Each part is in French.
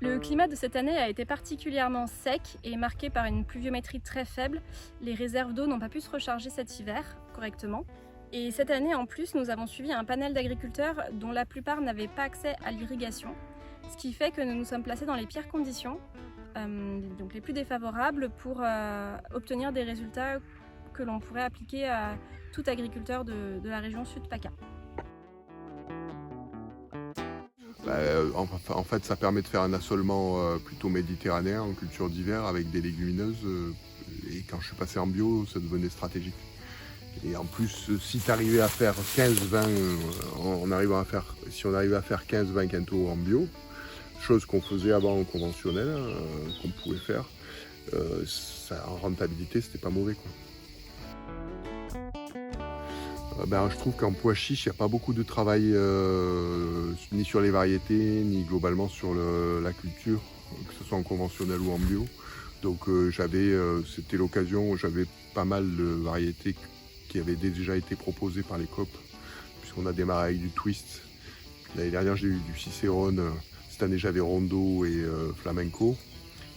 Le climat de cette année a été particulièrement sec et marqué par une pluviométrie très faible. Les réserves d'eau n'ont pas pu se recharger cet hiver correctement. Et cette année, en plus, nous avons suivi un panel d'agriculteurs dont la plupart n'avaient pas accès à l'irrigation, ce qui fait que nous nous sommes placés dans les pires conditions, donc les plus défavorables, pour obtenir des résultats que l'on pourrait appliquer à tout agriculteur de la région Sud-PACA. En fait, ça permet de faire un assolement plutôt méditerranéen en culture d'hiver avec des légumineuses. Et quand je suis passé en bio, ça devenait stratégique. Et en plus, si tu arrivais à faire 15-20, si on arrivait à faire 15-20 quintaux en bio, chose qu'on faisait avant en conventionnel, qu'on pouvait faire, en rentabilité, c'était pas mauvais, quoi. Je trouve qu'en pois chiche, il n'y a pas beaucoup de travail ni sur les variétés, ni globalement sur la culture, que ce soit en conventionnel ou en bio. Donc c'était l'occasion, j'avais pas mal de variétés qui avaient déjà été proposées par les coop, puisqu'on a démarré avec du twist. L'année dernière, j'ai eu du Cicérone. Cette année, j'avais Rondo et Flamenco,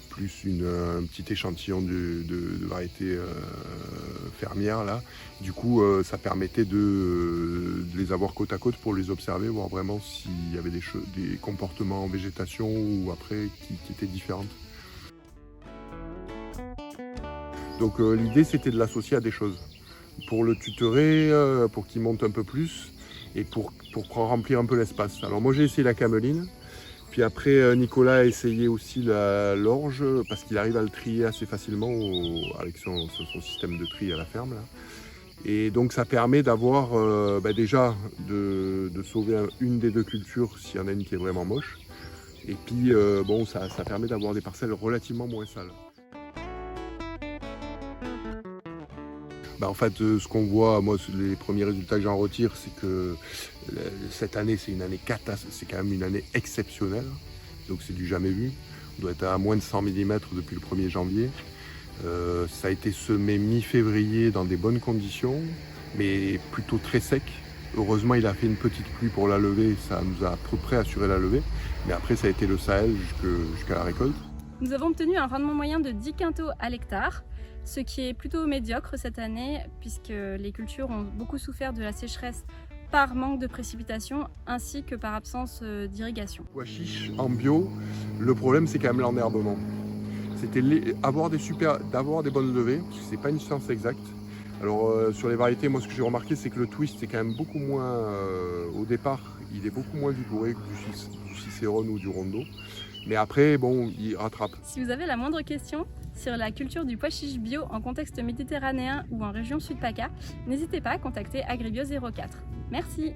plus un petit échantillon de variétés fermières là. Du coup, ça permettait de les avoir côte à côte pour les observer, voir vraiment s'il y avait des comportements en végétation ou après qui étaient différents. Donc l'idée, c'était de l'associer à des choses pour le tutorer, pour qu'il monte un peu plus et pour remplir un peu l'espace. Alors moi, j'ai essayé la cameline. Puis après, Nicolas a essayé aussi l'orge, parce qu'il arrive à le trier assez facilement avec son système de tri à la ferme, là. Et donc ça permet d'avoir déjà de sauver une des deux cultures s'il y en a une qui est vraiment moche. Et puis ça permet d'avoir des parcelles relativement moins sales. En fait, ce qu'on voit, moi, les premiers résultats que j'en retire, c'est que cette année, c'est une année c'est quand même une année exceptionnelle. Donc c'est du jamais vu. On doit être à moins de 100 mm depuis le 1er janvier. Ça a été semé mi-février dans des bonnes conditions, mais plutôt très sec. Heureusement, il a fait une petite pluie pour la levée, ça nous a à peu près assuré la levée. Mais après, ça a été le Sahel jusqu'à la récolte. Nous avons obtenu un rendement moyen de 10 quintaux à l'hectare, ce qui est plutôt médiocre cette année, puisque les cultures ont beaucoup souffert de la sécheresse par manque de précipitations ainsi que par absence d'irrigation. Pois chiche en bio, le problème c'est quand même l'enherbement. C'était d'avoir des bonnes levées, parce que c'est pas une science exacte. Alors sur les variétés, moi ce que j'ai remarqué, c'est que le twist c'est quand même beaucoup moins, au départ, il est beaucoup moins vigoureux que du Cicérone ou du Rondo. Mais après, il rattrape. Si vous avez la moindre question sur la culture du pois chiche bio en contexte méditerranéen ou en région Sud-PACA, n'hésitez pas à contacter Agribio 04. Merci.